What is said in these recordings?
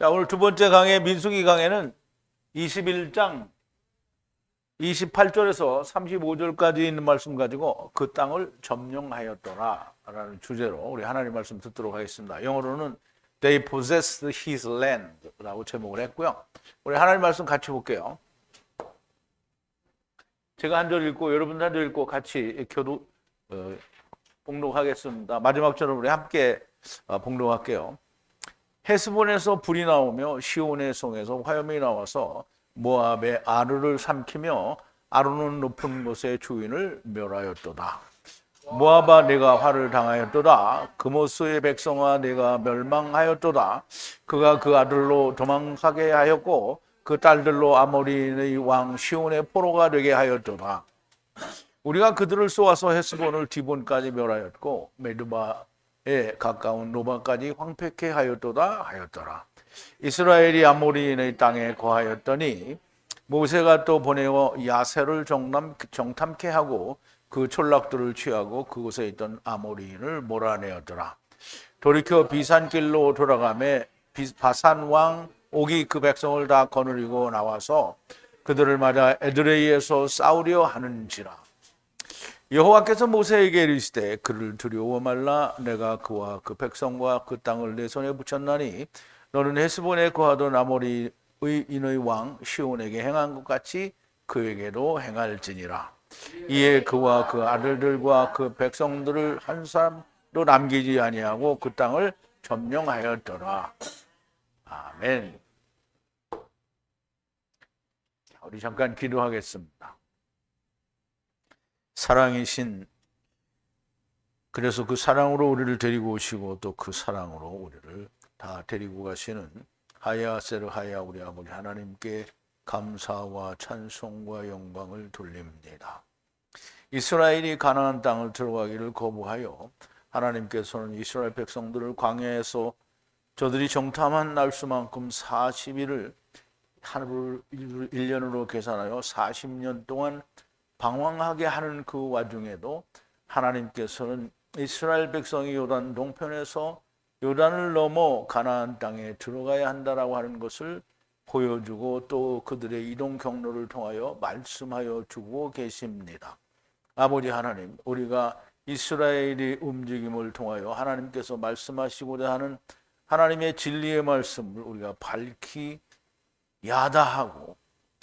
자, 오늘 두 번째 강의 민수기 강의는 21장 28절에서 35절까지 있는 말씀 가지고 그 땅을 점령하였더라 라는 주제로 우리 하나님 말씀 듣도록 하겠습니다. 영어로는 They possessed his land 라고 제목을 했고요. 우리 하나님 말씀 같이 볼게요. 제가 한 절 읽고 여러분도 한 절 읽고 같이 봉독하겠습니다. 마지막 절을 우리 함께 봉독할게요. 헤스본에서 불이 나오며 시온의 성에서 화염이 나와서 모압의 아르를 삼키며 아르논 높은 곳의 주인을 멸하였도다. 모압아 내가 화를 당하였도다. 그모스의 백성아 내가 멸망하였도다. 그가 그 아들로 도망가게 하였고 그 딸들로 아모리의 왕 시온의 포로가 되게 하였도다. 우리가 그들을 쏘아서 헤스본을 디본까지 멸하였고 메드바에 가까운 노바까지 황폐케 하였더라. 이스라엘이 아모리인의 땅에 거하였더니 모세가 또 보내어 야세를 정탐케 하고 그 촌락들을 취하고 그곳에 있던 아모리인을 몰아내었더라. 돌이켜 비산길로 돌아가매 바산 왕 옥이 그 백성을 다 거느리고 나와서 그들을 맞아 에드레이에서 싸우려 하는지라. 여호와께서 모세에게 이르시되 그를 두려워 말라. 내가 그와 그 백성과 그 땅을 내 손에 붙였나니 너는 헤스본에 거하던 아모리의 인의 왕 시온에게 행한 것 같이 그에게도 행할지니라. 이에 그와 그 아들들과 그 백성들을 한 사람도 남기지 아니하고 그 땅을 점령하였더라. 아멘. 우리 잠깐 기도하겠습니다. 사랑이신, 그래서 그 사랑으로 우리를 데리고 오시고 또 그 사랑으로 우리를 다 데리고 가시는 하야 세르하야 우리 아버지 하나님께 감사와 찬송과 영광을 돌립니다. 이스라엘이 가나안 땅을 들어가기를 거부하여 하나님께서는 이스라엘 백성들을 광야에서 저들이 정탐한 날수만큼 40일을 하루를 1년으로 계산하여 40년 동안 방황하게 하는 그 와중에도 하나님께서는 이스라엘 백성이 요단 동편에서 요단을 넘어 가나안 땅에 들어가야 한다라고 하는 것을 보여주고 또 그들의 이동 경로를 통하여 말씀하여 주고 계십니다. 아버지 하나님, 우리가 이스라엘의 움직임을 통하여 하나님께서 말씀하시고자 하는 하나님의 진리의 말씀을 우리가 밝히 야다하고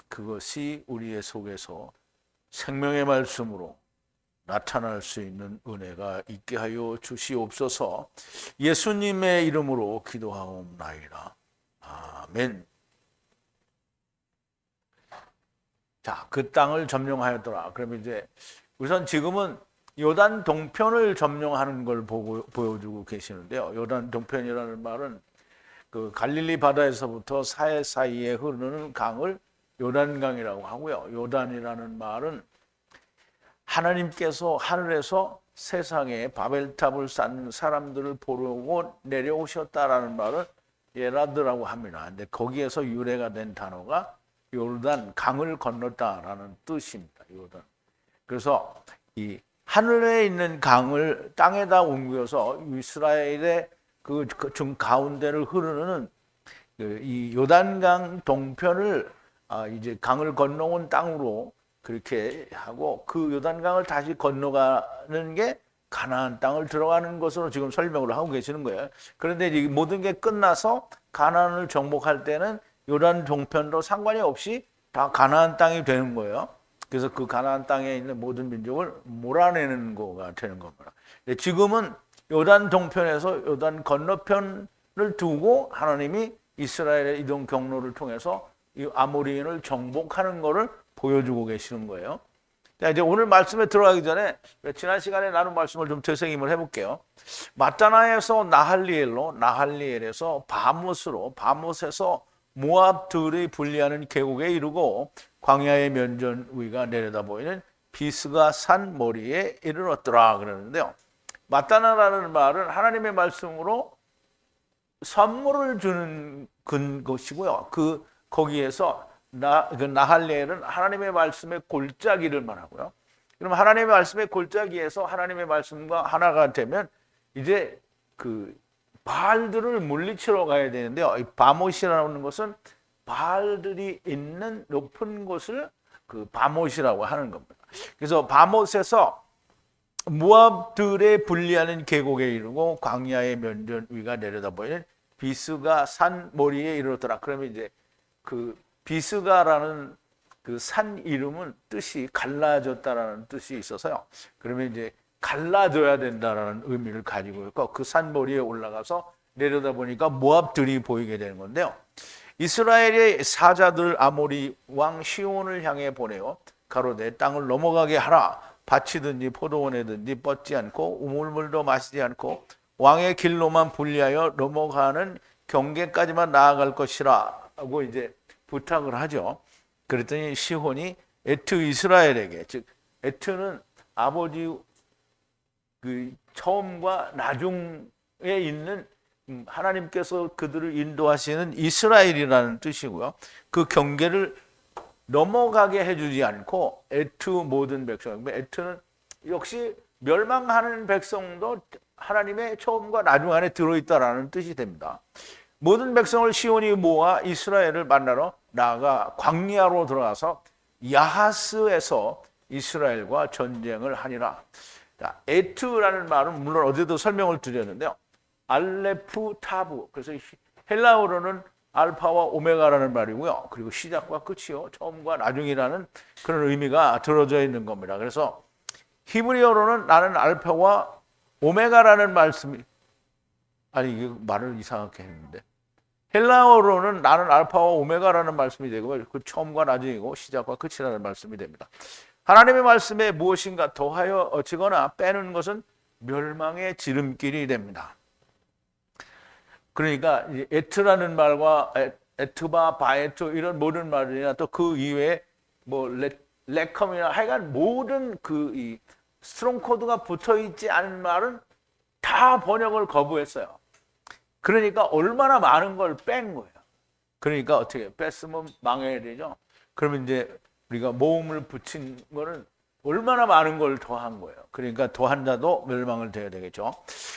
그것이 우리의 속에서 생명의 말씀으로 나타날 수 있는 은혜가 있게 하여 주시옵소서. 예수님의 이름으로 기도하옵나이다. 아멘. 자, 그 땅을 점령하였더라. 그럼 이제 우선 지금은 요단 동편을 점령하는 걸 보여주고 계시는데요. 요단 동편이라는 말은 그 갈릴리 바다에서부터 사이에 흐르는 강을 요단강이라고 하고요. 요단이라는 말은 하나님께서 하늘에서 세상에 바벨탑을 쌓는 사람들을 보려고 내려오셨다라는 말을 예라드라고 합니다. 근데 거기에서 유래가 된 단어가 요단 강을 건넜다라는 뜻입니다. 요단. 그래서 이 하늘에 있는 강을 땅에다 옮겨서 이스라엘의 그 중 가운데를 흐르는 이 요단강 동편을 이제 강을 건너온 땅으로 그렇게 하고 그 요단강을 다시 건너가는 게 가나안 땅을 들어가는 것으로 지금 설명을 하고 계시는 거예요. 그런데 이 모든 게 끝나서 가나안을 정복할 때는 요단 동편도 상관이 없이 다 가나안 땅이 되는 거예요. 그래서 그 가나안 땅에 있는 모든 민족을 몰아내는 거가 되는 겁니다. 지금은 요단 동편에서 요단 건너편을 두고 하나님이 이스라엘의 이동 경로를 통해서 이 아모리인을 정복하는 것을 보여주고 계시는 거예요. 자, 이제 오늘 말씀에 들어가기 전에 지난 시간에 나눈 말씀을 좀 되새김을 해볼게요. 마따나에서 나할리엘에서 바못에서 모압들이 분리하는 계곡에 이르고 광야의 면전 위가 내려다 보이는 비스가 산 머리에 이르렀더라 그러는데요. 마따나라는 말은 하나님의 말씀으로 선물을 주는 것이고요. 거기에서 나할리엘은 하나님의 말씀의 골짜기를 말하고요. 그럼 하나님의 말씀의 골짜기에서 하나님의 말씀과 하나가 되면 이제 그 바알들을 물리치러 가야 되는데요. 이 바못이라는 것은 바알들이 있는 높은 곳을 그 바못이라고 하는 겁니다. 그래서 바못에서 모압들의 분리하는 계곡에 이르고 광야의 면전 위가 내려다보이는 비스가 산 머리에 이르렀더라. 그러면 이제 그 비스가라는 그 산 이름은 뜻이 갈라졌다라는 뜻이 있어서요. 그러면 이제 갈라져야 된다라는 의미를 가지고 있고 그 산 머리에 올라가서 내려다보니까 모압들이 보이게 되는 건데요. 이스라엘의 사자들 아모리 왕 시온을 향해 보내어 가로되 땅을 넘어가게 하라. 밭이든지 포도원이든지 뻗지 않고 우물물도 마시지 않고 왕의 길로만 분리하여 넘어가는 경계까지만 나아갈 것이라 하고 이제 부탁을 하죠. 그랬더니 시혼이 에트 이스라엘에게, 즉 에트는 아버지 그 처음과 나중에 있는 하나님께서 그들을 인도하시는 이스라엘이라는 뜻이고요. 그 경계를 넘어가게 해주지 않고 에트 모든 백성, 에트는 역시 멸망하는 백성도 하나님의 처음과 나중 안에 들어있다라는 뜻이 됩니다. 모든 백성을 시온이 모아 이스라엘을 만나러 나아가 광야로 들어가서 야하스에서 이스라엘과 전쟁을 하니라. 자, 에트라는 말은 물론 어제도 설명을 드렸는데요. 알레프 타브, 그래서 헬라어로는 알파와 오메가라는 말이고요. 그리고 시작과 끝이요, 처음과 나중이라는 그런 의미가 들어져 있는 겁니다. 그래서 히브리어로는 나는 알파와 오메가라는 말씀이, 아니 이게 말을 이상하게 했는데, 헬라어로는 나는 알파와 오메가라는 말씀이 되고 그 처음과 나중이고 시작과 끝이라는 말씀이 됩니다. 하나님의 말씀에 무엇인가 더하여 어치거나 빼는 것은 멸망의 지름길이 됩니다. 그러니까 에트라는 말과 에트바, 바에트 이런 모든 말이나 또 그 이외에 뭐 레컴이나 하여간 모든 그 이 스트롱 코드가 붙어 있지 않은 말은 다 번역을 거부했어요. 그러니까 얼마나 많은 걸 뺀 거예요. 그러니까 어떻게 뺐으면 망해야 되죠. 그러면 이제 우리가 모음을 붙인 거는 얼마나 많은 걸 더한 거예요. 그러니까 더한 자도 멸망을 돼야 되겠죠.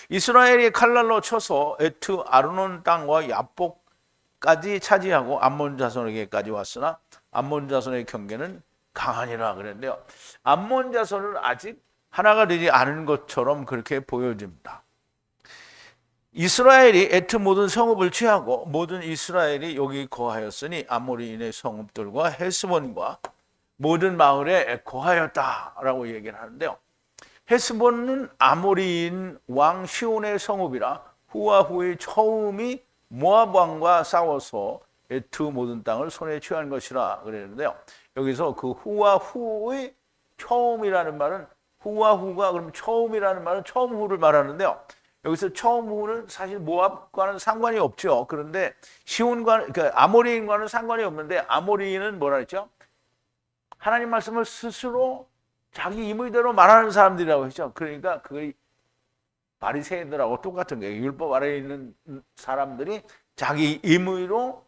이스라엘이 칼날로 쳐서 에트 아르논 땅과 야복까지 차지하고 암몬 자손에게까지 왔으나 암몬 자손의 경계는 강하니라 그랬는데요. 암몬 자손은 아직 하나가 되지 않은 것처럼 그렇게 보여집니다. 이스라엘이 에트 모든 성읍을 취하고 모든 이스라엘이 여기 거하였으니 아모리인의 성읍들과 헤스본과 모든 마을에 거하였다라고 얘기를 하는데요. 헤스본은 아모리인 왕 시온의 성읍이라 후와 후의 처음이 모압 왕과 싸워서 에트 모든 땅을 손에 취한 것이라 그랬는데요. 여기서 그 후와 후의 처음이라는 말은 후와 후가 그럼 처음이라는 말은 처음 후를 말하는데요. 여기서 처음 후는 사실 모압과는 상관이 없죠. 그런데 시온과 그러니까 아모리인과는 상관이 없는데 아모리인은 뭐라 했죠? 하나님 말씀을 스스로 자기 임의대로 말하는 사람들이라고 했죠. 그러니까 그 바리새인들하고 똑같은 거예요. 율법 아래에 있는 사람들이 자기 임의로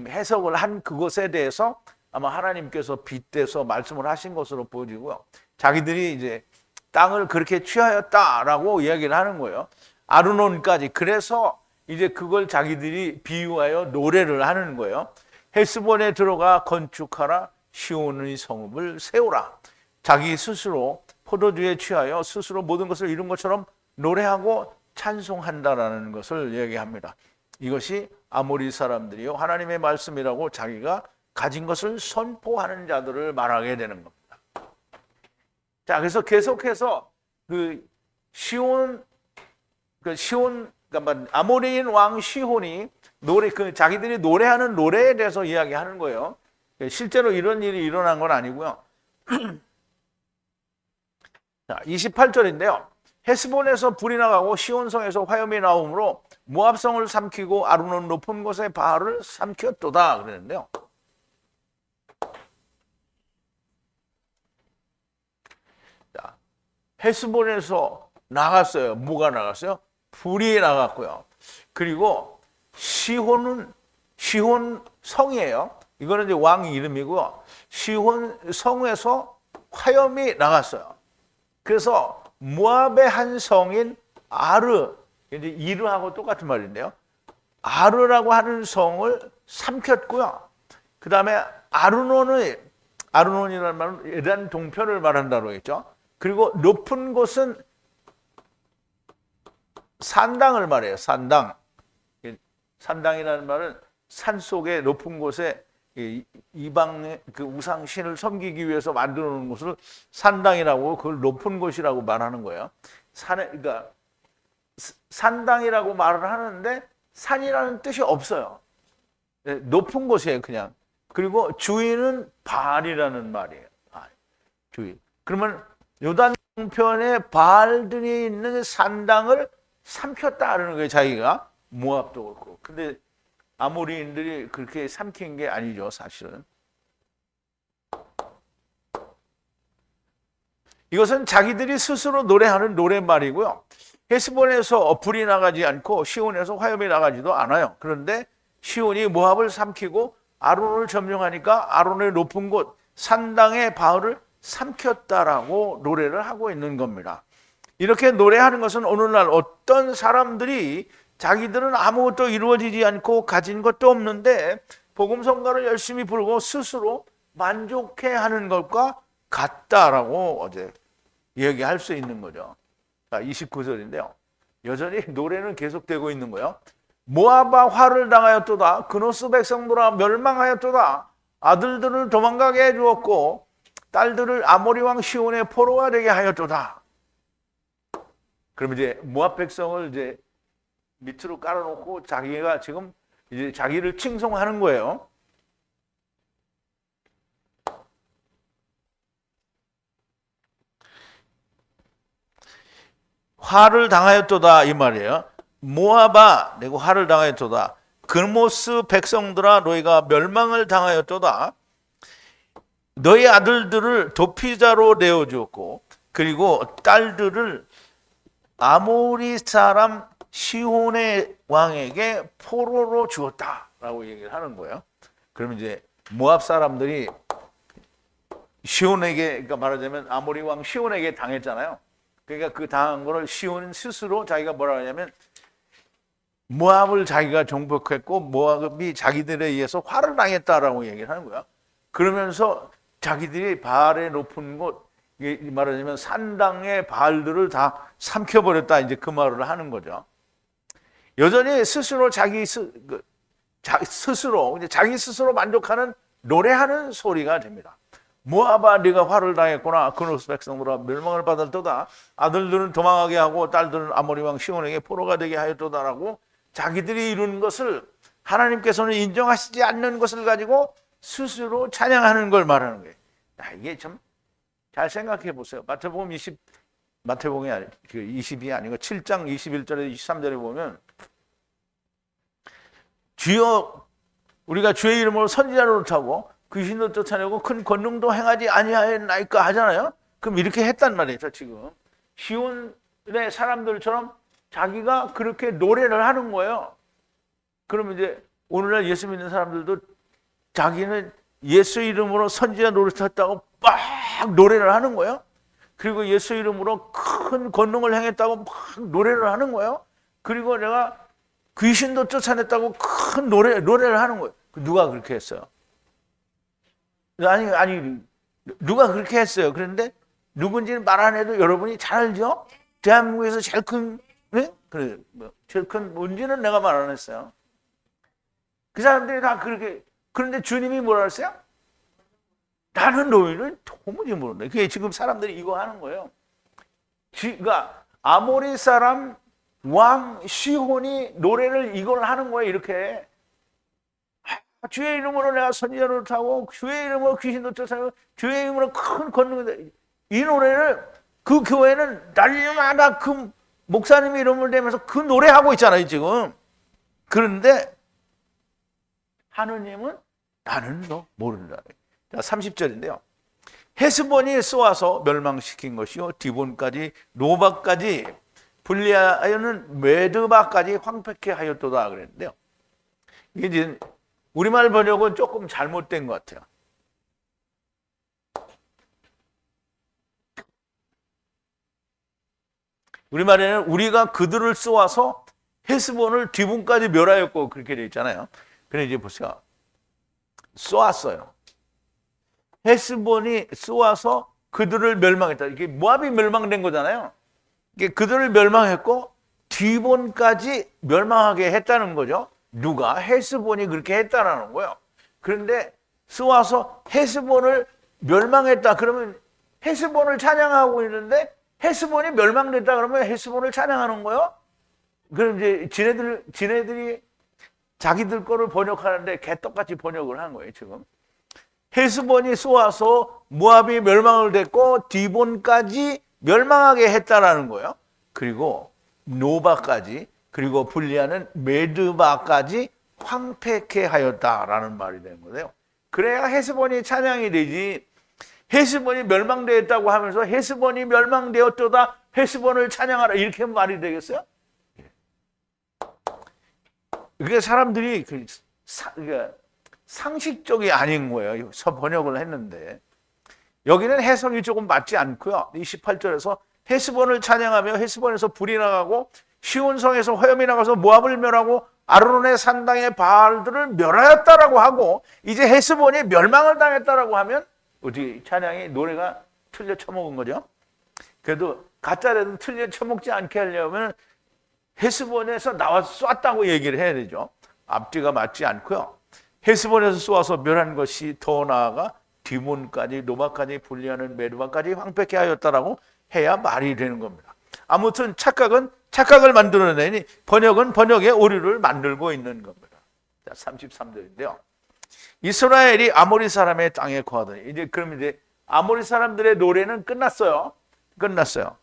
해석을 한 그것에 대해서 아마 하나님께서 빗대서 말씀을 하신 것으로 보여지고요. 자기들이 이제 땅을 그렇게 취하였다라고 이야기를 하는 거예요. 아르논까지. 그래서 이제 그걸 자기들이 비유하여 노래를 하는 거예요. 헤스본에 들어가 건축하라. 시온의 성읍을 세우라. 자기 스스로 포도주에 취하여 스스로 모든 것을 이룬 것처럼 노래하고 찬송한다라는 것을 얘기합니다. 이것이 아모리 사람들이요 하나님의 말씀이라고 자기가 가진 것을 선포하는 자들을 말하게 되는 겁니다. 자, 그래서 계속해서 그 시온 그러니까 아모리인 왕 시혼이 노래 자기들이 노래하는 노래에 대해서 이야기하는 거예요. 실제로 이런 일이 일어난 건 아니고요. 자, 28절인데요. 헤스본에서 불이 나가고 시온성에서 화염이 나오므로 모압성을 삼키고 아르논 높은 곳에 바알을 삼켰도다 그랬는데요. 자, 헤스본에서 나갔어요. 뭐가 나갔어요? 불이 나갔고요. 그리고 시혼은 시혼 성이에요. 이거는 이제 왕 이름이고요. 시혼 성에서 화염이 나갔어요. 그래서 모압의 한 성인 아르, 이제 이르하고 똑같은 말인데요. 아르라고 하는 성을 삼켰고요. 그 다음에 아르논이라는 말은 에단 동편을 말한다고 했죠. 그리고 높은 곳은 산당을 말해요. 산당. 산당이라는 말은 산 속에 높은 곳에 이방의 그 우상신을 섬기기 위해서 만들어 놓은 곳을 산당이라고, 그걸 높은 곳이라고 말하는 거예요. 그러니까 산당이라고 말을 하는데 산이라는 뜻이 없어요. 높은 곳이에요, 그냥. 그리고 주인은 바알이라는 말이에요. 주인. 그러면 요단 동편에 바알들이 있는 산당을 삼켰다는 거예요, 자기가. 모압도 그렇고. 근데 아모리인들이 그렇게 삼킨 게 아니죠, 사실은. 이것은 자기들이 스스로 노래하는 노랫말이고요. 헤스본에서 불이 나가지 않고 시온에서 화염이 나가지도 않아요. 그런데 시온이 모압을 삼키고 아론을 점령하니까 아론의 높은 곳 산당의 바알을 삼켰다라고 노래를 하고 있는 겁니다. 이렇게 노래하는 것은 오늘날 어떤 사람들이 자기들은 아무것도 이루어지지 않고 가진 것도 없는데 복음성가를 열심히 부르고 스스로 만족해하는 것과 같다라고 어제 얘기할 수 있는 거죠. 29절인데요. 여전히 노래는 계속되고 있는 거예요. 모압아 화를 당하였도다. 그노스 백성들아 멸망하였도다. 아들들을 도망가게 해주었고 딸들을 아모리 왕 시온의 포로가 되게 하였도다. 그럼 이제 모압 백성을 이제 밑으로 깔아놓고 자기가 지금 이제 자기를 칭송하는 거예요. 화를 당하였도다 이 말이에요. 모압아 내가 화를 당하였도다. 그모스 백성들아 너희가 멸망을 당하였도다. 너희 아들들을 도피자로 내어주었고 그리고 딸들을 아모리 사람 시온의 왕에게 포로로 주었다라고 얘기를 하는 거예요. 그러면 이제 모압 사람들이 시온에게, 그러니까 말하자면 아모리 왕 시온에게 당했잖아요. 그러니까 그 당한 거를 시온 스스로 자기가 뭐라 하냐면 모압을 자기가 정복했고 모압이 자기들에 의해서 화를 당했다라고 얘기를 하는 거야. 그러면서 자기들이 바알의 높은 곳, 말하자면 산당의 바알들을 다 삼켜버렸다, 이제 그 말을 하는 거죠. 여전히 스스로 자기 스스로 만족하는 노래하는 소리가 됩니다. 모압아 네가 화를 당했구나. 그노스 백성들아 멸망을 받았도다. 아들들은 도망하게 하고 딸들은 아모리 왕 시온에게 포로가 되게 하였도다라고 자기들이 이룬 것을 하나님께서는 인정하시지 않는 것을 가지고 스스로 찬양하는 걸 말하는 거예요. 이게 참 잘 생각해 보세요. 마태복음이 아니, 20이 아니고 7장 21절에 23절에 보면 주여 우리가 주의 이름으로 선지자를 타고 귀신도 쫓아내고 큰 권능도 행하지 아니하였나이까 하잖아요. 그럼 이렇게 했단 말이죠. 지금 시온의 사람들처럼 자기가 그렇게 노래를 하는 거예요. 그러면 이제 오늘날 예수 믿는 사람들도 자기는 예수 이름으로 선지자 노릇했다고 막 노래를 하는 거예요. 그리고 예수 이름으로 큰 권능을 행했다고 막 노래를 하는 거예요. 그리고 내가 귀신도 쫓아냈다고 큰 노래를 하는 거예요. 누가 그렇게 했어요? 아니 누가 그렇게 했어요. 그런데 누군지는 말 안 해도 여러분이 잘 알죠? 대한민국에서 제일 큰, 네? 그래, 제일 큰 뭔지는 내가 말 안 했어요. 그 사람들이 다 그렇게. 그런데 주님이 뭐라 했어요? 나는 너희를 도무지 모른다. 그게 지금 사람들이 이거 하는 거예요. 그러니까 아모리 사람 왕 시혼이 노래를 이걸 하는 거예요. 이렇게 주의 이름으로 내가 선지자를 타고 주의 이름으로 귀신도 쫓아내고 주의 이름으로 큰 권능을, 이 노래를 그 교회는 날마다 그 목사님 이름을 대면서 그 노래하고 있잖아요 지금. 그런데 하느님은 나는 너 모른다. 30절인데요. 헤스본이 쏘아서 멸망시킨 것이요 디본까지 노바까지 분리하여는 메드바까지 황폐케 하였도다 그랬는데요. 이게 이제 우리말 번역은 조금 잘못된 것 같아요. 우리말에는 우리가 그들을 쏘아서 헤스본을 뒤분까지 멸하였고 그렇게 되어 있잖아요. 그래 이제 보세요. 쏘았어요. 헤스본이 쏘아서 그들을 멸망했다. 이게 모압이 멸망된 거잖아요. 이게 그들을 멸망했고 디본까지 멸망하게 했다는 거죠. 누가? 헤스본이 그렇게 했다라는 거예요. 그런데 쏘아서 헤스본을 멸망했다. 그러면 헤스본을 찬양하고 있는데 헤스본이 멸망됐다 그러면 헤스본을 찬양하는 거예요. 그럼 이제 지네들이 자기들 거를 번역하는데 개떡같이 번역을 한 거예요, 지금. 헤스본이 쏘아서 모압이 멸망을 됐고 디본까지 멸망하게 했다라는 거예요. 그리고 노바까지, 그리고 불리하는 메드바까지 황폐케 하였다라는 말이 되는 거예요. 그래야 헤스본이 찬양이 되지. 헤스본이 멸망되었다고 하면서 헤스본이 멸망되었도다 헤스본을 찬양하라 이렇게 말이 되겠어요? 그게 사람들이 상식적이 아닌 거예요. 번역을 했는데 여기는 해석이 조금 맞지 않고요. 28절에서 헤스본을 찬양하며 헤스본에서 불이 나가고 시온성에서 화염이 나가서 모압을 멸하고 아르논의 산당의 바알들을 멸하였다라고 하고 이제 헤스본이 멸망을 당했다라고 하면 어디 찬양이 노래가 틀려 쳐먹은 거죠. 그래도 가짜라도 틀려 쳐먹지 않게 하려면 헤스본에서 나와서 쏘았다고 얘기를 해야 되죠. 앞뒤가 맞지 않고요. 헤스본에서 쏘아서 멸한 것이 더 나아가 디몬까지 노바까지 불리하는 메르바까지 황폐케 하였다라고 해야 말이 되는 겁니다. 아무튼 착각은 착각을 만들어내니 번역은 번역의 오류를 만들고 있는 겁니다. 자, 33절인데요. 이스라엘이 아모리 사람의 땅에 거하더니 이제 그럼 이제 아모리 사람들의 노래는 끝났어요. 끝났어요.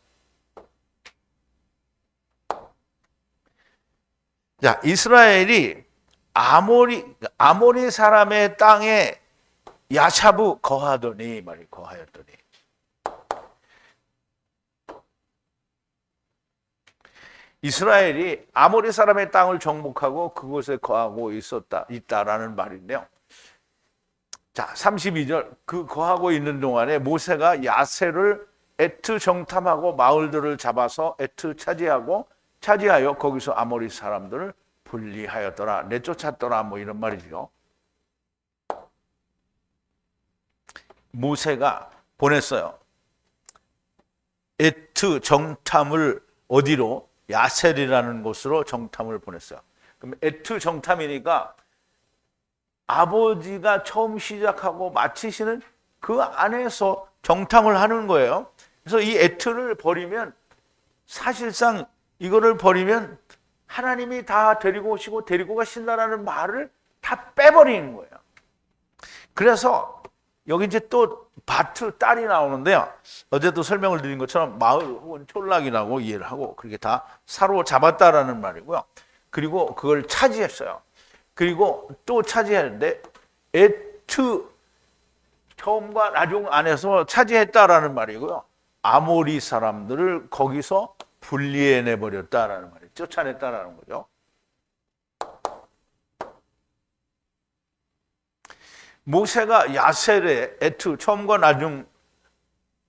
자, 이스라엘이 아모리 사람의 땅에 야차부 거하더니 말이 거하였더니 이스라엘이 아모리 사람의 땅을 정복하고 그곳에 거하고 있다라는 말인데요. 자, 32절 그 거하고 있는 동안에 모세가 야세를 에트 정탐하고 마을들을 잡아서 에트 차지하여 거기서 아모리 사람들을 분리하였더라 내쫓았더라 뭐 이런 말이죠. 모세가 보냈어요. 에트 정탐을 어디로? 야셀이라는 곳으로 정탐을 보냈어요. 그럼 에트 정탐이니까 아버지가 처음 시작하고 마치시는 그 안에서 정탐을 하는 거예요. 그래서 이 에트를 버리면 사실상 이거를 버리면 하나님이 다 데리고 오시고 데리고 가신다라는 말을 다 빼버리는 거예요. 그래서 여기 이제 또 밭, 딸이 나오는데요. 어제도 설명을 드린 것처럼 마을 혹은 촌락이라고 이해를 하고 그렇게 다 사로잡았다라는 말이고요. 그리고 그걸 차지했어요. 그리고 또 차지했는데 에트 처음과 나중 안에서 차지했다라는 말이고요. 아모리 사람들을 거기서 분리해내버렸다라는 말이에요. 쫓아냈다라는 거죠. 모세가 야셀의 에트 처음과 나중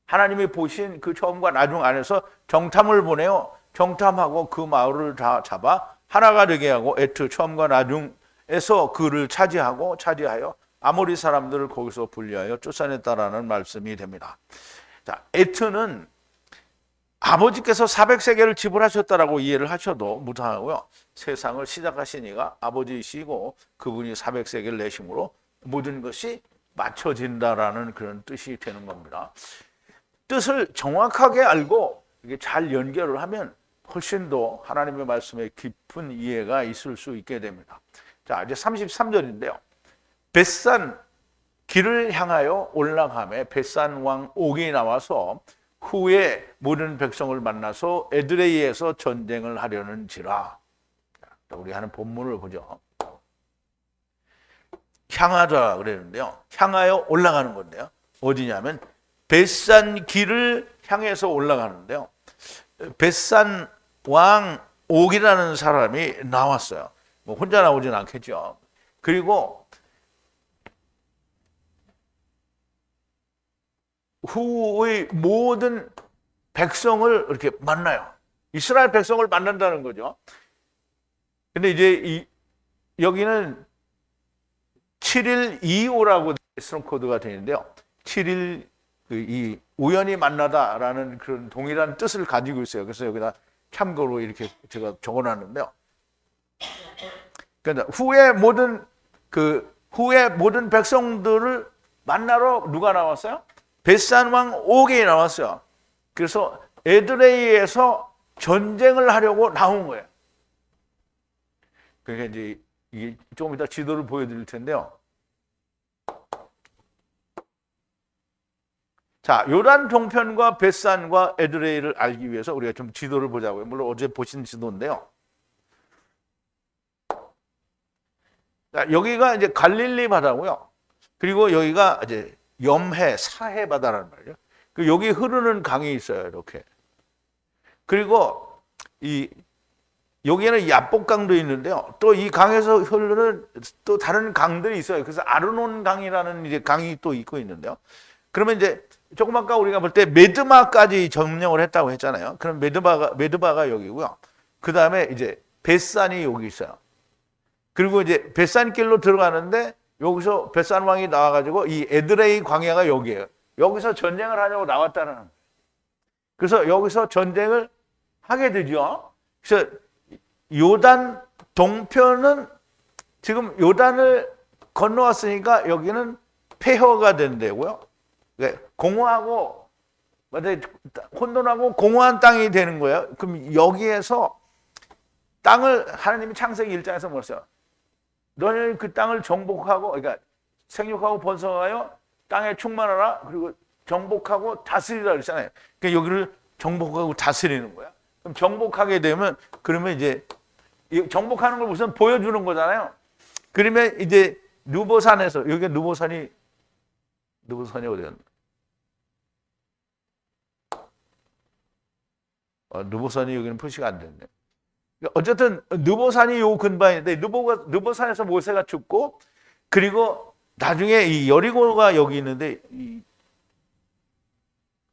하나님이 보신 그 처음과 나중 안에서 정탐을 보내요. 정탐하고 그 마을을 다 잡아 하나가 되게 하고 에트 처음과 나중에서 그를 차지하여 아모리 사람들을 거기서 분리하여 쫓아냈다라는 말씀이 됩니다. 자, 에트는 아버지께서 400세겔을 지불하셨다라고 이해를 하셔도 무방하고요. 세상을 시작하신 이가 아버지이시고 그분이 400세겔 내심으로 모든 것이 맞춰진다라는 그런 뜻이 되는 겁니다. 뜻을 정확하게 알고 이게 잘 연결을 하면 훨씬 더 하나님의 말씀에 깊은 이해가 있을 수 있게 됩니다. 자, 이제 33절인데요. 벳산 길을 향하여 올라가매 벳산 왕 옥이 나와서 후에 모든 백성을 만나서 에드레이에서 전쟁을 하려는지라. 우리 하는 본문을 보죠. 향하자 그랬는데요. 향하여 올라가는 건데요. 어디냐면 벳산 길을 향해서 올라가는데요. 벳산 왕 옥이라는 사람이 나왔어요. 뭐 혼자 나오진 않겠죠. 그리고 후의 모든 백성을 이렇게 만나요. 이스라엘 백성을 만난다는 거죠. 근데 이제 여기는 7.125라고 스트롱 코드가 되는데요. 7일 이 우연히 만나다라는 그런 동일한 뜻을 가지고 있어요. 그래서 여기다 참고로 이렇게 제가 적어놨는데요. 그러니까 후에 모든 백성들을 만나러 누가 나왔어요? 벳산 왕 옥이 나왔어요. 그래서 에드레이에서 전쟁을 하려고 나온 거예요. 그러니까 이제 이게 조금 이따 지도를 보여드릴 텐데요. 자, 요단 동편과 벳산과 에드레이를 알기 위해서 우리가 좀 지도를 보자고요. 물론 어제 보신 지도인데요. 자, 여기가 이제 갈릴리 바다고요. 그리고 여기가 이제 염해, 사해 바다라는 말이죠. 여기 흐르는 강이 있어요, 이렇게. 그리고 여기에는 야복강도 있는데요. 또 이 강에서 흐르는 또 다른 강들이 있어요. 그래서 아르논 강이라는 이제 강이 또 있고 있는데요. 그러면 이제 조금 아까 우리가 볼 때 메드마까지 점령을 했다고 했잖아요. 그럼 메드바가 여기고요. 그 다음에 이제 벳산이 여기 있어요. 그리고 이제 벳산길로 들어가는데 여기서 벳산 왕이 나와가지고 이 에드레이 광야가 여기예요. 여기서 전쟁을 하려고 나왔다는 거예요. 그래서 여기서 전쟁을 하게 되죠. 그래서 요단 동편은 지금 요단을 건너왔으니까 여기는 폐허가 된다고요. 공허하고 혼돈하고 공허한 땅이 되는 거예요. 그럼 여기에서 땅을 하나님이 창세기 1장에서 뭐랬어요? 너는 그 땅을 정복하고, 그러니까 생육하고 번성하여 땅에 충만하라. 그리고 정복하고 다스리라 그랬잖아요. 그러니까 여기를 정복하고 다스리는 거야. 그럼 정복하게 되면 그러면 이제 정복하는 걸 우선 보여주는 거잖아요. 그러면 이제 누보산에서 여기가 누보산이 어디였나? 누보산이 여기는 표시가 안 됐네. 어쨌든 누보산이 요 근방인데 누보산에서 모세가 죽고 그리고 나중에 이 여리고가 여기 있는데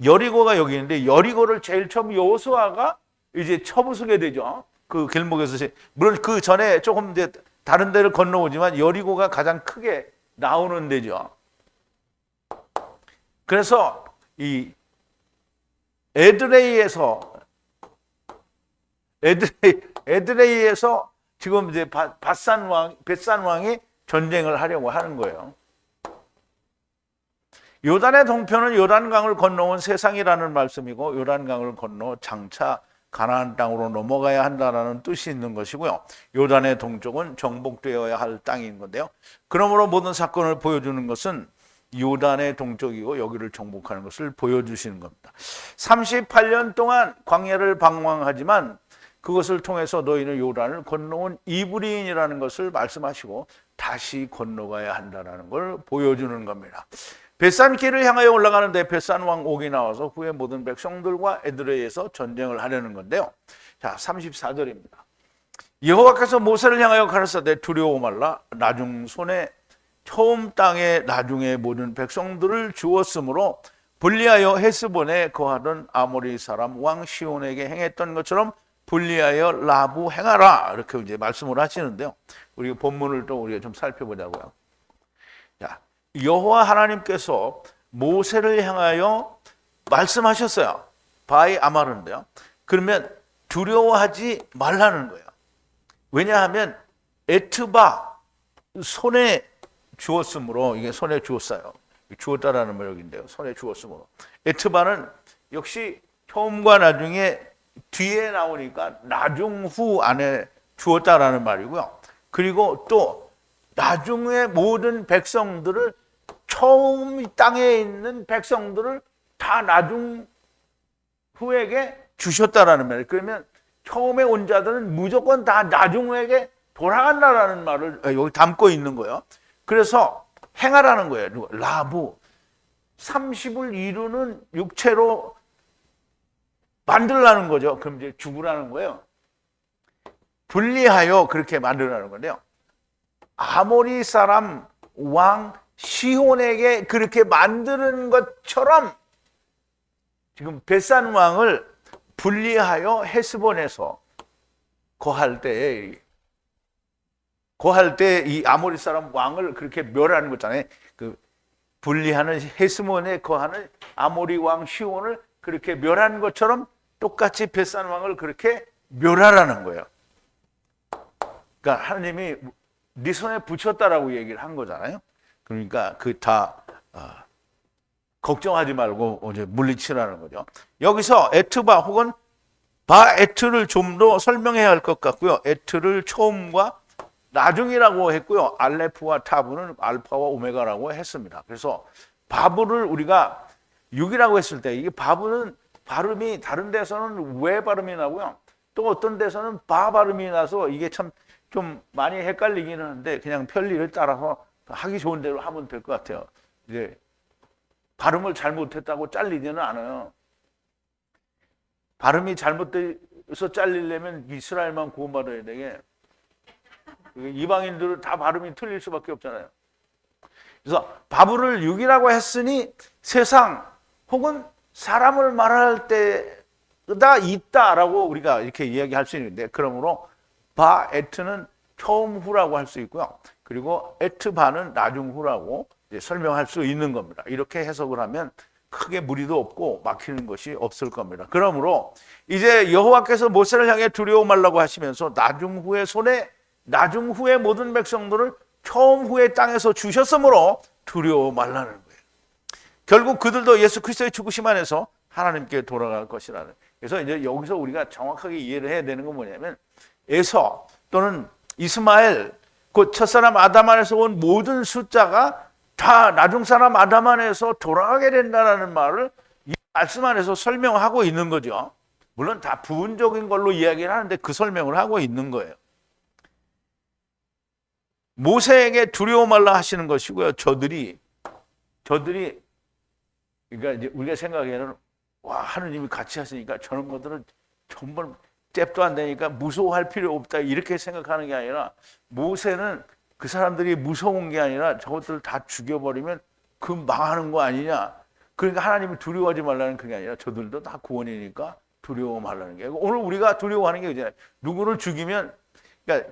여리고를 제일 처음 여호수아가 이제 쳐부수게 되죠. 그 길목에서 물론 그 전에 조금 이제 다른 데를 건너오지만 여리고가 가장 크게 나오는 데죠. 그래서 이 에드레이에서 지금 이제 벳산 왕이 전쟁을 하려고 하는 거예요. 요단의 동편은 요단강을 건너온 세상이라는 말씀이고 요단강을 건너 장차 가나안 땅으로 넘어가야 한다는 뜻이 있는 것이고요. 요단의 동쪽은 정복되어야 할 땅인 건데요. 그러므로 모든 사건을 보여주는 것은 요단의 동쪽이고 여기를 정복하는 것을 보여주시는 겁니다. 38년 동안 광야를 방황하지만 그것을 통해서 너희는 요단을 건너온 이브리인이라는 것을 말씀하시고 다시 건너가야 한다는 걸 보여주는 겁니다. 벳산길을 향하여 올라가는데 벳산 왕 옥이 나와서 후에 모든 백성들과 에드레이에서 전쟁을 하려는 건데요. 자, 34절입니다. 여호와께서 모세를 향하여 가라사대 두려워 말라. 나중 손에 처음 땅에 나중에 모든 백성들을 주었으므로 불리하여 헤스본에 거하던 아모리 사람 왕 시온에게 행했던 것처럼 불리하여 라부 행하라. 이렇게 이제 말씀을 하시는데요. 우리 본문을 또 우리가 좀 살펴보자고요. 자, 여호와 하나님께서 모세를 향하여 말씀하셨어요. 바이 아마르인데요. 그러면 두려워하지 말라는 거예요. 왜냐하면 에트바 손에 주었으므로 이게 손에 주었어요. 주었다라는 말인데요. 손에 주었으므로. 에트바는 역시 처음과 나중에 뒤에 나오니까 나중 후 안에 주었다라는 말이고요. 그리고 또 나중에 모든 백성들을 처음 땅에 있는 백성들을 다 나중 후에게 주셨다라는 말이에요. 그러면 처음에 온 자들은 무조건 다 나중 후에게 돌아간다라는 말을 여기 담고 있는 거예요. 그래서 행하라는 거예요. 라부 30을 이루는 육체로 만들라는 거죠. 그럼 이제 죽으라는 거예요. 분리하여 그렇게 만들라는 건데요. 아모리 사람 왕 시온에게 그렇게 만드는 것처럼 지금 벳산 왕을 분리하여 헤스본에서 거할 때에 거할 때 이 아모리 사람 왕을 그렇게 멸하는 거잖아요. 그 분리하는 헤스몬에 거하는 아모리 왕 시온을 그렇게 멸하는 것처럼 똑같이 벳산 왕을 그렇게 멸하라는 거예요. 그러니까 하나님이 네 손에 붙였다라고 얘기를 한 거잖아요. 그러니까 그 다 걱정하지 말고 이제 물리치라는 거죠. 여기서 에트바 혹은 바에트를 좀 더 설명해야 할 것 같고요. 에트를 처음과 나중이라고 했고요. 알레프와 타브는 알파와 오메가라고 했습니다. 그래서 바브를 우리가 6이라고 했을 때 이게 바브는 발음이 다른 데서는 왜 발음이 나고요. 또 어떤 데서는 바 발음이 나서 이게 참 좀 많이 헷갈리기는 하는데 그냥 편리를 따라서 하기 좋은 대로 하면 될 것 같아요. 이제 발음을 잘못했다고 잘리지는 않아요. 발음이 잘못돼서 잘리려면 이스라엘만 구원받아야 되게 이방인들은 다 발음이 틀릴 수밖에 없잖아요. 그래서 바브를 6이라고 했으니 세상 혹은 사람을 말할 때다 있다라고 우리가 이렇게 이야기할 수 있는데 그러므로 바에트는 처음 후라고 할 수 있고요. 그리고 에트바는 나중 후라고 설명할 수 있는 겁니다. 이렇게 해석을 하면 크게 무리도 없고 막히는 것이 없을 겁니다. 그러므로 이제 여호와께서 모세를 향해 두려워 말라고 하시면서 나중 후의 손에 나중 후의 모든 백성들을 처음 후의 땅에서 주셨으므로 두려워 말라는 거예요. 결국 그들도 예수 그리스도의 죽으심 안에서 하나님께 돌아갈 것이라는. 그래서 이제 여기서 우리가 정확하게 이해를 해야 되는 건 뭐냐면 에서 또는 이스마엘 곧 첫사람 아담 안에서 온 모든 숫자가 다 나중 사람 아담 안에서 돌아가게 된다는 말을 이 말씀 안에서 설명하고 있는 거죠. 물론 다 부분적인 걸로 이야기를 하는데 그 설명을 하고 있는 거예요. 모세에게 두려워 말라 하시는 것이고요. 저들이 그러니까 이제 우리가 생각에는 와 하느님이 같이 하시니까 저런 것들은 정말 잽도 안 되니까 무서워할 필요 없다 이렇게 생각하는 게 아니라 모세는 그 사람들이 무서운 게 아니라 저것들을 다 죽여버리면 그 망하는 거 아니냐. 그러니까 하나님이 두려워하지 말라는 그게 아니라 저들도 다 구원이니까 두려워 말라는 게. 오늘 우리가 두려워하는 게 그잖아요. 누구를 죽이면 그러니까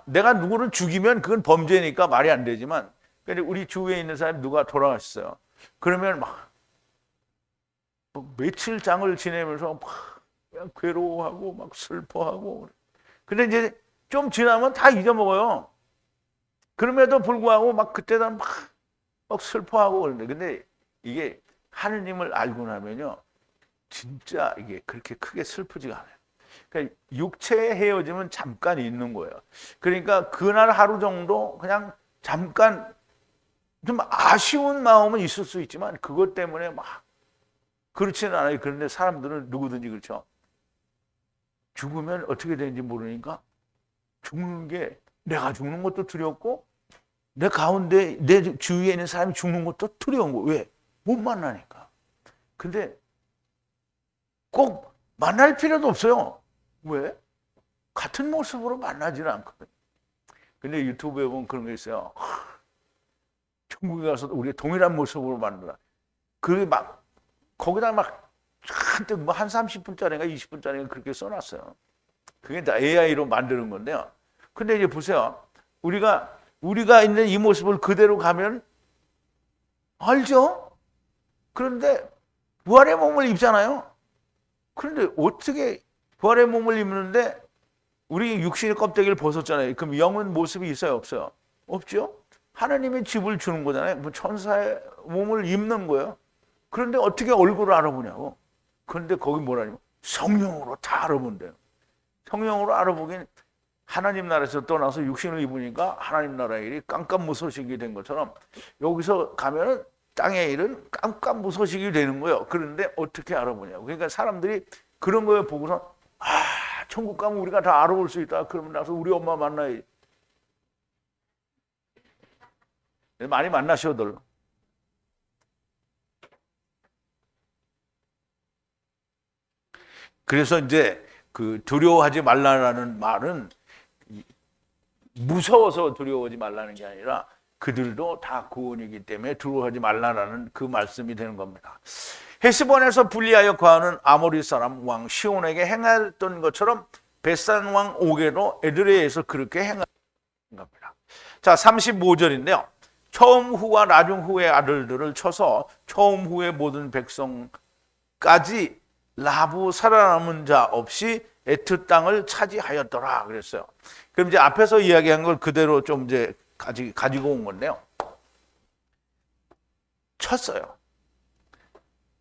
내가 누구를 죽이면 그건 범죄니까 말이 안 되지만 그러니까 우리 주위에 있는 사람이 누가 돌아가셨어요. 그러면 막 며칠장을 지내면서 막 그냥 괴로워하고 막 슬퍼하고. 근데 이제 좀 지나면 다 잊어먹어요. 그럼에도 불구하고 막 그때다 막 슬퍼하고 그러는데 근데 이게 하느님을 알고 나면요 진짜 이게 그렇게 크게 슬프지가 않아요. 그러니까 육체의 헤어짐은 잠깐 있는 거예요. 그러니까 그날 하루 정도 그냥 잠깐 좀 아쉬운 마음은 있을 수 있지만 그것 때문에 막 그렇지는 않아요. 그런데 사람들은 누구든지 그렇죠. 죽으면 어떻게 되는지 모르니까 죽는 게 내가 죽는 것도 두렵고 내 가운데 내 주위에 있는 사람이 죽는 것도 두려운 거. 왜? 못 만나니까. 근데 꼭 만날 필요도 없어요. 왜? 같은 모습으로 만나지는 않거든. 근데 유튜브에 보면 그런 게 있어요. 천국에 가서 우리 동일한 모습으로 만나라. 그게 막 거기다 막 한때 뭐 한 30분짜리인가 20분짜리인가 그렇게 써놨어요. 그게 다 AI로 만드는 건데요. 근데 이제 보세요. 우리가 있는 이 모습을 그대로 가면 알죠? 그런데 부활의 몸을 입잖아요. 그런데 어떻게 부활의 몸을 입는데 우리 육신의 껍데기를 벗었잖아요. 그럼 영은 모습이 있어요? 없어요? 없죠? 하나님의 집을 주는 거잖아요. 뭐 천사의 몸을 입는 거예요. 그런데 어떻게 얼굴을 알아보냐고. 그런데 거기 뭐라냐면 성령으로 다 알아본대요. 성령으로 알아보긴 하나님 나라에서 떠나서 육신을 입으니까 하나님 나라의 일이 깜깜무소식이 된 것처럼 여기서 가면은 땅의 일은 깜깜무소식이 되는 거예요. 그런데 어떻게 알아보냐고. 그러니까 사람들이 그런 거에 보고서 천국 가면 우리가 다 알아볼 수 있다. 그러면 나서 우리 엄마 만나야지. 많이 만나셔들. 그래서 이제 그 두려워하지 말라라는 말은 무서워서 두려워하지 말라는 게 아니라 그들도 다 구원이기 때문에 두려워하지 말라라는 그 말씀이 되는 겁니다. 헤스본에서 분리하여 거하는 아모리 사람 왕 시온에게 행했던 것처럼 벳산 왕 오게도 에드레에서 그렇게 행한 자, 35절인데요. 처음 후와 나중 후의 아들들을 쳐서 처음 후의 모든 백성까지 라부 살아남은 자 없이 에트 땅을 차지하였더라 그랬어요. 그럼 이제 앞에서 이야기한 걸 그대로 좀 이제 가지고 온 건데요. 쳤어요.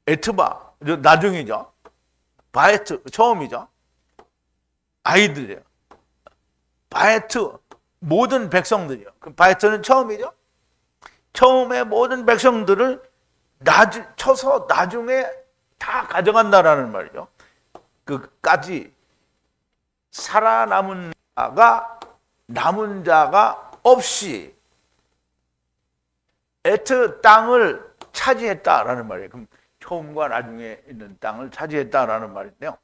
에트바 나중이죠. 바에트 처음이죠. 아이들이에요. 바에트 모든 백성들이요. 그럼 바에트는 처음이죠. 처음에 모든 백성들을 쳐서 나중에 다 가져간다라는 말이죠. 그까지 살아남은 자가 남은 자가 없이 에트 땅을 차지했다라는 말이에요. 그럼 처음과 나중에 있는 땅을 차지했다라는 말인데요.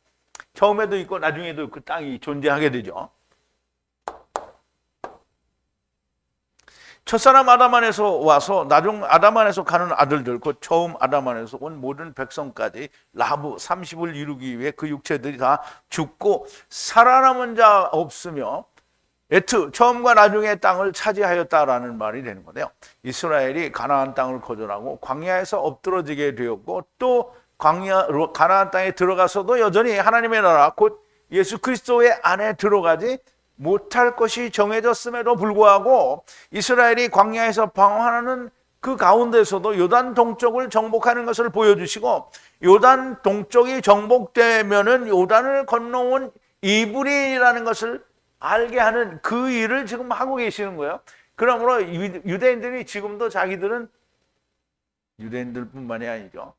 처음에도 있고 나중에도 그 땅이 존재하게 되죠. 첫사람 아담 안에서 와서 나중 아담 안에서 가는 아들들, 곧 처음 아담 안에서 온 모든 백성까지 라브 30을 이루기 위해 그 육체들이 다 죽고 살아남은 자 없으며 에트 처음과 나중의 땅을 차지하였다라는 말이 되는 건데요. 이스라엘이 가나안 땅을 거절하고 광야에서 엎드러지게 되었고 또 가나안 땅에 들어가서도 여전히 하나님의 나라 곧 예수 그리스도의 안에 들어가지 못할 것이 정해졌음에도 불구하고 이스라엘이 광야에서 방황하는 그 가운데서도 요단 동쪽을 정복하는 것을 보여주시고 요단 동쪽이 정복되면은 요단을 건너온 이브리라는 것을 알게 하는 그 일을 지금 하고 계시는 거예요. 그러므로 유대인들이 지금도 자기들은 유대인들뿐만이 아니죠.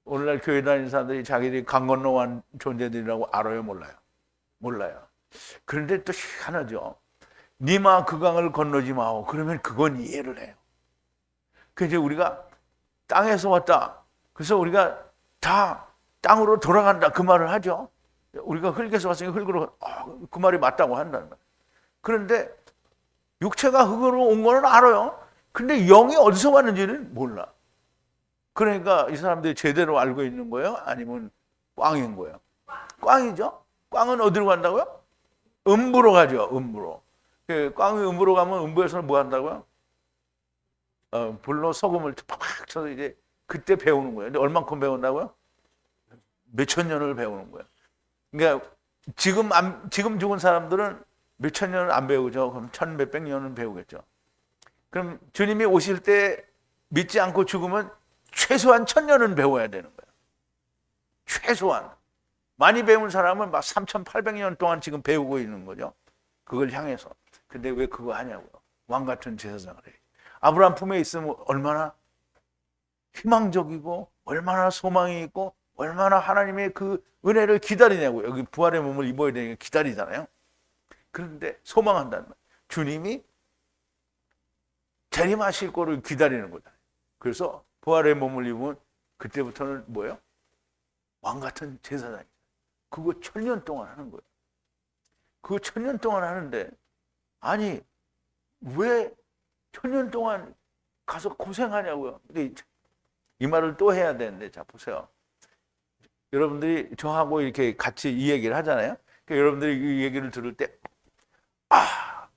오늘날 교회 다니는 사람들이 자기들이 강 건너온 존재들이라고 알아요, 몰라요? 몰라요. 그런데 또 희한하죠. 니마 그 강을 건너지 마오. 그러면 그건 이해를 해요. 그래서 우리가 땅에서 왔다. 그래서 우리가 다 땅으로 돌아간다. 그 말을 하죠. 우리가 흙에서 왔으니까 흙으로 그 말이 맞다고 한다는 거예요. 그런데 육체가 흙으로 온 거는 알아요. 근데 영이 어디서 왔는지는 몰라. 그러니까 이 사람들이 제대로 알고 있는 거예요? 아니면 꽝인 거예요? 꽝이죠. 꽝은 어디로 간다고요? 음부로 가죠. 음부로. 꽝이 음부로 가면 음부에서는 뭐 한다고요? 불로 소금을 팍팍 쳐서 이제 그때 배우는 거예요. 근데 얼만큼 배운다고요? 몇천 년을 배우는 거예요. 그러니까 지금 죽은 사람들은 몇천 년을 안 배우죠. 그럼 천 몇백 년은 배우겠죠. 그럼 주님이 오실 때 믿지 않고 죽으면 최소한 1000년은 배워야 되는 거예요. 최소한. 많이 배운 사람은 막 3800년 동안 지금 배우고 있는 거죠. 그걸 향해서. 근데 왜 그거 하냐고요. 왕 같은 제사장을 해. 아브라함 품에 있으면 얼마나 희망적이고 얼마나 소망이 있고 얼마나 하나님의 그 은혜를 기다리냐고요. 여기 부활의 몸을 입어야 되니까 기다리잖아요. 그런데 소망한다는 말. 주님이 재림하실 거를 기다리는 거잖아요. 그래서 부활의 몸을 입으면 그때부터는 뭐예요? 왕 같은 제사장이. 그거 1000년 동안 하는 거예요. 그거 1000년 동안 하는데 아니 왜 1000년 동안 가서 고생하냐고요. 근데 이 말을 또 해야 되는데 자 보세요. 여러분들이 저하고 이렇게 같이 이 얘기를 하잖아요. 그러니까 여러분들이 이 얘기를 들을 때 맞아.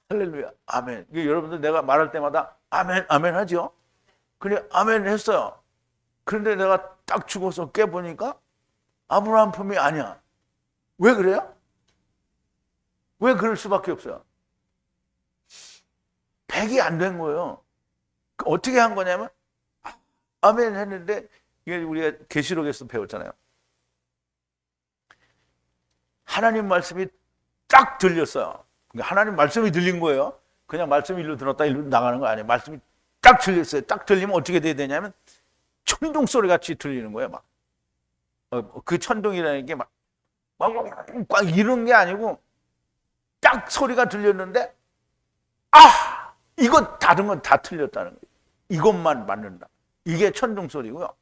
할렐루야. 아멘. 여러분들 내가 말할 때마다 아멘 아멘 하죠. 그래 아멘 했어요. 그런데 내가 딱 죽어서 깨보니까 아브라함 품이 아니야. 왜 그래요? 왜 그럴 수밖에 없어요? 100이 안 된 거예요. 어떻게 한 거냐면 아멘 했는데 이게 우리가 계시록에서 배웠잖아요. 하나님 말씀이 딱 들렸어요. 그러니까 하나님 말씀이 들린 거예요. 그냥 말씀이 일로 들었다 일로 나가는 거 아니에요. 말씀이 딱 들렸어요. 딱 들리면 어떻게 돼야 되냐면 천둥 소리 같이 들리는 거예요. 막 그 천둥이라는 게 막 이런 게 아니고 딱 소리가 들렸는데 이거 다른 건 다 틀렸다는 거예요. 이것만 맞는다. 이게 천둥 소리고요.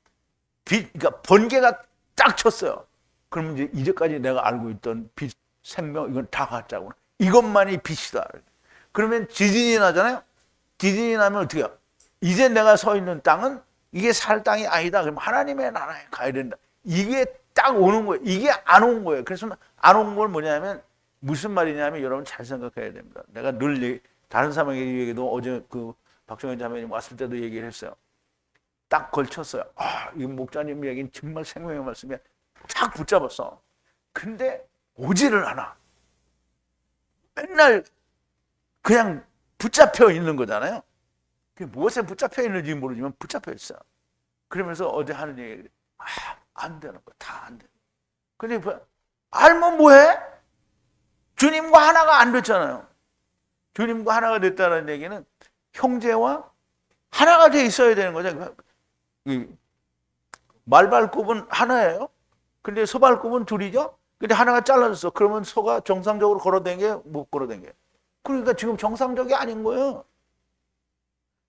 그러니까 번개가 딱 쳤어요. 그러면 이제까지 내가 알고 있던 빛, 생명 이건 다 가짜구나. 이것만이 빛이다. 그러면 지진이 나잖아요. 지진이 나면 어떻게 해요? 이제 내가 서 있는 땅은 이게 살 땅이 아니다. 그럼 하나님의 나라에 가야 된다. 이게 딱 오는 거예요. 이게 안 온 거예요. 그래서 안 온 걸 뭐냐면 무슨 말이냐면 여러분 잘 생각해야 됩니다. 내가 늘 다른 사람에게 얘기도 어제 그 박정현 자매님 왔을 때도 얘기를 했어요. 딱 걸쳤어요. 이 목사님 얘기는 정말 생명의 말씀이야. 딱 붙잡았어. 근데 오지를 않아. 맨날 그냥 붙잡혀 있는 거잖아요. 무엇에 붙잡혀 있는지 모르지만 붙잡혀 있어요. 그러면서 어제 하는 얘기, 안 되는 거야. 다 안 돼. 근데 알면 뭐해? 주님과 하나가 안 됐잖아요. 주님과 하나가 됐다는 얘기는 형제와 하나가 돼 있어야 되는 거죠. 말발굽은 하나예요. 근데 소발굽은 둘이죠. 근데 하나가 잘라졌어. 그러면 소가 정상적으로 걸어댕겨? 못 걸어댕겨. 그러니까 지금 정상적이 아닌 거예요.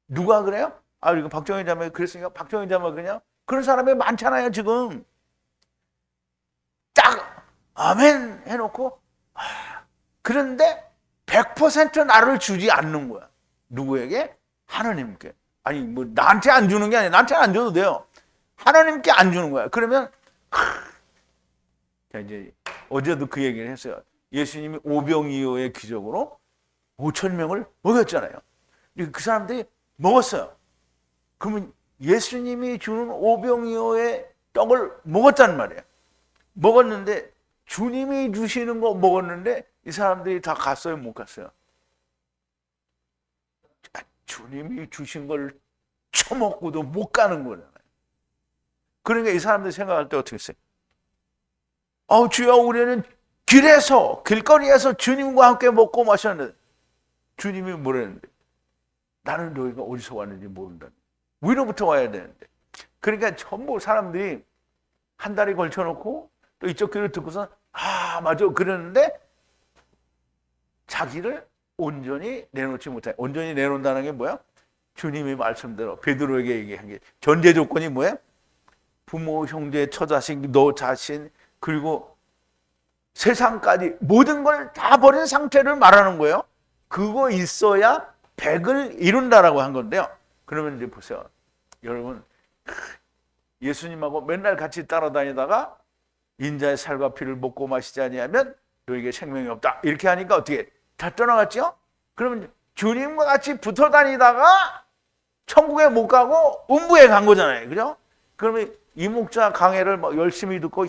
누가 그래요? 이거 박정희 자매 그랬으니까 박정희 자매 그냥 그런 사람이 많잖아요, 지금. 딱 아멘 해놓고 그런데 100% 나를 주지 않는 거야. 누구에게? 하나님께. 아니 뭐 나한테 안 주는 게 아니라 나한테 안 줘도 돼요. 하나님께 안 주는 거야. 그러면 자 이제 어제도 그 얘기를 했어요. 예수님이 오병이어의 기적으로 5천 명을 먹였잖아요. 그 사람들이 먹었어요. 그러면 예수님이 주는 오병이어의 떡을 먹었단 말이에요. 먹었는데 주님이 주시는 거 먹었는데 이 사람들이 다 갔어요? 못 갔어요? 주님이 주신 걸 처먹고도 못 가는 거잖아요. 그러니까 이 사람들이 생각할 때 어떻게 했어요? 주여 우리는 길거리에서 주님과 함께 먹고 마셨는데 주님이 뭐랬는데 나는 너희가 어디서 왔는지 모른다. 위로부터 와야 되는데. 그러니까 전부 사람들이 한 다리 걸쳐놓고 또 이쪽 귀를 듣고서 맞아 그러는데 자기를 온전히 내놓지 못해. 온전히 내놓는다는 게 뭐야? 주님이 말씀대로 베드로에게 얘기한 게 전제 조건이 뭐야? 부모, 형제, 처자식, 너 자신 그리고 세상까지 모든 걸 다 버린 상태를 말하는 거예요. 그거 있어야 100을 이룬다라고 한 건데요. 그러면 이제 보세요. 여러분 예수님하고 맨날 같이 따라다니다가 인자의 살과 피를 먹고 마시지 아니하면 너에게 생명이 없다. 이렇게 하니까 어떻게 다 떠나갔죠? 그러면 주님과 같이 붙어 다니다가 천국에 못 가고 음부에 간 거잖아요. 그죠? 그러면 이 목자 강해를 막 열심히 듣고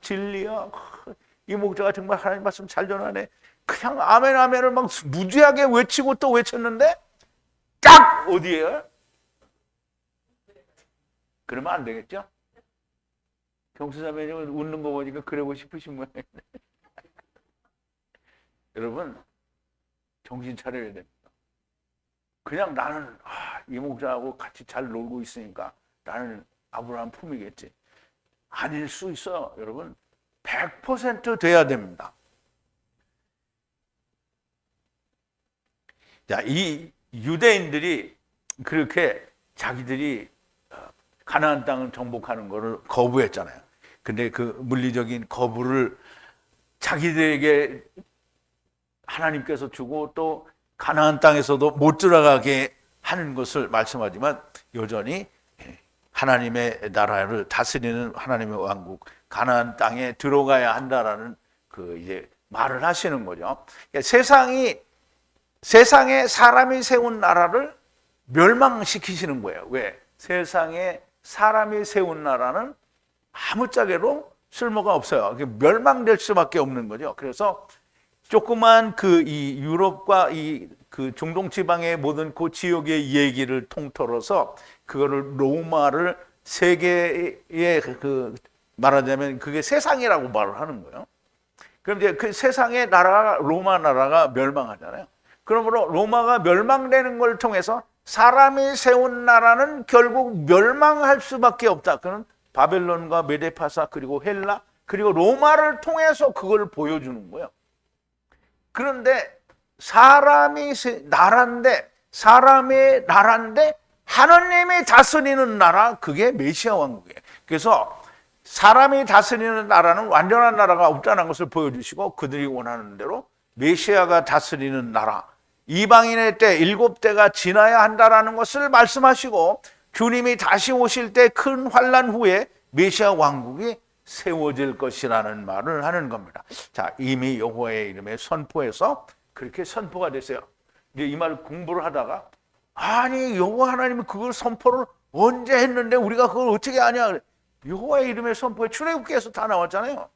진리야. 이 목자가 정말 하나님 말씀 잘 전하네. 그냥 아멘 아멘을 막 무지하게 외치고 또 외쳤는데 딱 어디에요? 그러면 안 되겠죠? 경수자매님은 웃는 거 보니까 그러고 싶으신 모양이네. 여러분 정신 차려야 됩니다. 그냥 나는 이 목자하고 같이 잘 놀고 있으니까 나는 아브라함 품이겠지. 아닐 수 있어요. 여러분 100% 돼야 됩니다. 자, 이 유대인들이 그렇게 자기들이 가나안 땅을 정복하는 것을 거부했잖아요. 근데 그 물리적인 거부를 자기들에게 하나님께서 주고 또 가나안 땅에서도 못 들어가게 하는 것을 말씀하지만 여전히 하나님의 나라를 다스리는 하나님의 왕국 가나안 땅에 들어가야 한다라는 그 이제 말을 하시는 거죠. 그러니까 세상에 사람이 세운 나라를 멸망시키시는 거예요. 왜? 세상에 사람이 세운 나라는 아무짝에도 쓸모가 없어요. 멸망될 수밖에 없는 거죠. 그래서 조그만 이 유럽과 그 중동 지방의 모든 그 지역의 얘기를 통틀어서 그거를 로마를 세계의 말하자면 그게 세상이라고 말을 하는 거예요. 그럼 이제 그 세상의 나라가 로마 나라가 멸망하잖아요. 그러므로 로마가 멸망되는 걸 통해서 사람이 세운 나라는 결국 멸망할 수밖에 없다. 그는 바벨론과 메데파사 그리고 헬라 그리고 로마를 통해서 그걸 보여주는 거예요. 그런데 사람의 나라인데 하나님이 다스리는 나라 그게 메시아 왕국이에요. 그래서 사람이 다스리는 나라는 완전한 나라가 없다는 것을 보여주시고 그들이 원하는 대로 메시아가 다스리는 나라 이방인의 때 7대가 지나야 한다라는 것을 말씀하시고 주님이 다시 오실 때 큰 환난 후에 메시아 왕국이 세워질 것이라는 말을 하는 겁니다. 자, 이미 여호와의 이름에 선포해서 그렇게 선포가 됐어요. 이제 이 말 공부를 하다가 아니 여호와 하나님이 그걸 선포를 언제 했는데 우리가 그걸 어떻게 아냐? 여호와의 이름의 선포에 출애굽기에서 다 나왔잖아요.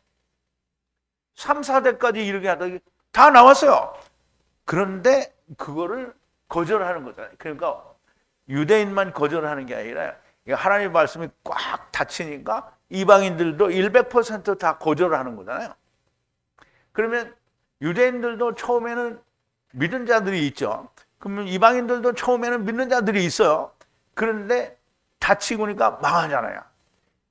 3, 4대까지 이르게 하다 다 나왔어요. 그런데 그거를 거절하는 거잖아요. 그러니까 유대인만 거절하는 게 아니라 하나님의 말씀이 꽉 닫히니까 이방인들도 100%다 거절하는 거잖아요. 그러면 유대인들도 처음에는 믿는 자들이 있죠. 그러면 이방인들도 처음에는 믿는 자들이 있어요. 그런데 닫히고 니까 망하잖아요.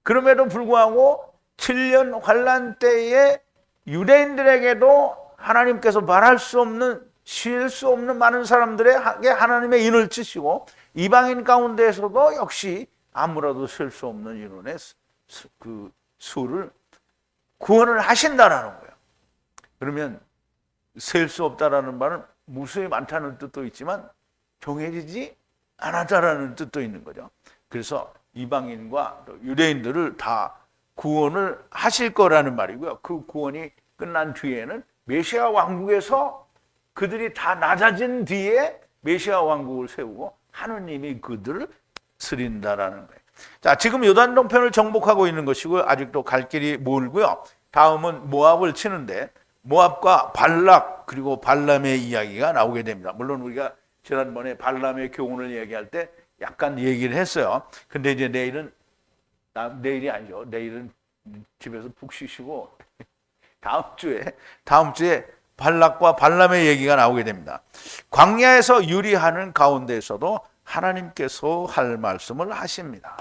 그럼에도 불구하고 7년 환란 때에 유대인들에게도 하나님께서 말할 수 없는, 쉴 수 없는 많은 사람들에게 하나님의 인을 치시고 이방인 가운데에서도 역시 아무라도 쉴 수 없는 인원의 그 수를 구원을 하신다라는 거예요. 그러면 셀 수 없다라는 말은 무수히 많다는 뜻도 있지만 정해지지 않았다라는 뜻도 있는 거죠. 그래서 이방인과 유대인들을 다 구원을 하실 거라는 말이고요. 그 구원이 끝난 뒤에는 메시아 왕국에서 그들이 다 낮아진 뒤에 메시아 왕국을 세우고 하느님이 그들을 쓰린다라는 거예요. 자, 지금 요단동편을 정복하고 있는 것이고요. 아직도 갈 길이 멀고요. 다음은 모압을 치는데 모압과 발락 그리고 발람의 이야기가 나오게 됩니다. 물론 우리가 지난번에 발람의 교훈을 얘기할 때 약간 얘기를 했어요. 근데 이제 내일이 아니죠. 내일은 집에서 푹 쉬시고 다음 주에 발락과 발람의 얘기가 나오게 됩니다. 광야에서 유리하는 가운데에서도 하나님께서 할 말씀을 하십니다.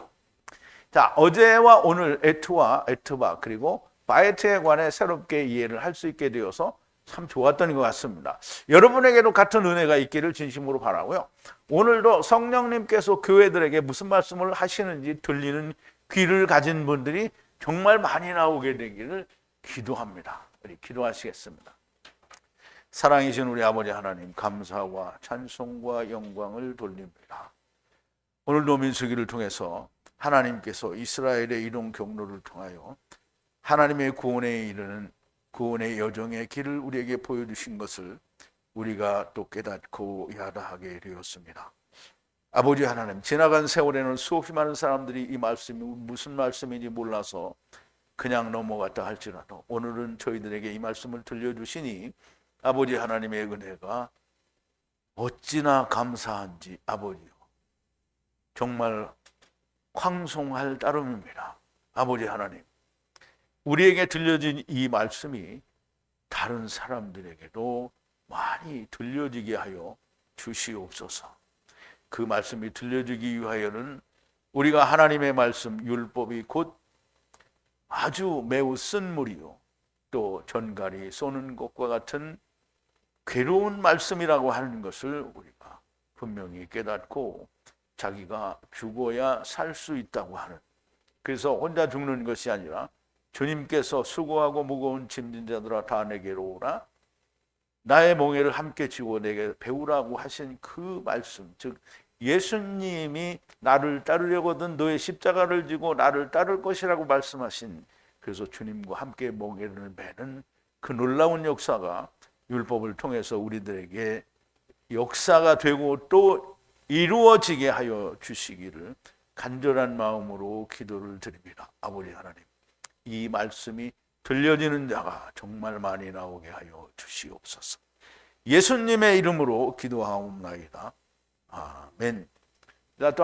자, 어제와 오늘 에트와 에트바 그리고 바에트에 관해 새롭게 이해를 할 수 있게 되어서 참 좋았던 것 같습니다. 여러분에게도 같은 은혜가 있기를 진심으로 바라고요. 오늘도 성령님께서 교회들에게 무슨 말씀을 하시는지 들리는 귀를 가진 분들이 정말 많이 나오게 되기를 기도합니다. 우리 기도하시겠습니다. 사랑이신 우리 아버지 하나님, 감사와 찬송과 영광을 돌립니다. 오늘도 민수기를 통해서 하나님께서 이스라엘의 이동 경로를 통하여 하나님의 구원에 이르는 구원의 여정의 길을 우리에게 보여주신 것을 우리가 또 깨닫고 야다하게 되었습니다. 아버지 하나님, 지나간 세월에는 수없이 많은 사람들이 이 말씀이 무슨 말씀인지 몰라서 그냥 넘어갔다 할지라도 오늘은 저희들에게 이 말씀을 들려주시니 아버지 하나님의 은혜가 어찌나 감사한지 아버지요, 정말 황송할 따름입니다. 아버지 하나님, 우리에게 들려진 이 말씀이 다른 사람들에게도 많이 들려지게 하여 주시옵소서. 그 말씀이 들려지기 위하여는 우리가 하나님의 말씀, 율법이 곧 아주 매우 쓴 물이요 또 전갈이 쏘는 것과 같은 괴로운 말씀이라고 하는 것을 우리가 분명히 깨닫고 자기가 죽어야 살 수 있다고 하는, 그래서 혼자 죽는 것이 아니라 주님께서 수고하고 무거운 짐진 자들아 다 내게로 오라, 나의 몽에를 함께 지고 내게 배우라고 하신 그 말씀, 즉 예수님이 나를 따르려거든 너의 십자가를 지고 나를 따를 것이라고 말씀하신, 그래서 주님과 함께 몽에를 매는 그 놀라운 역사가 율법을 통해서 우리들에게 역사가 되고 또 이루어지게 하여 주시기를 간절한 마음으로 기도를 드립니다. 아버지 하나님, 이 말씀이 들려지는 자가 정말 많이 나오게 하여 주시옵소서. 예수님의 이름으로 기도하옵나이다. 아멘. 자, 또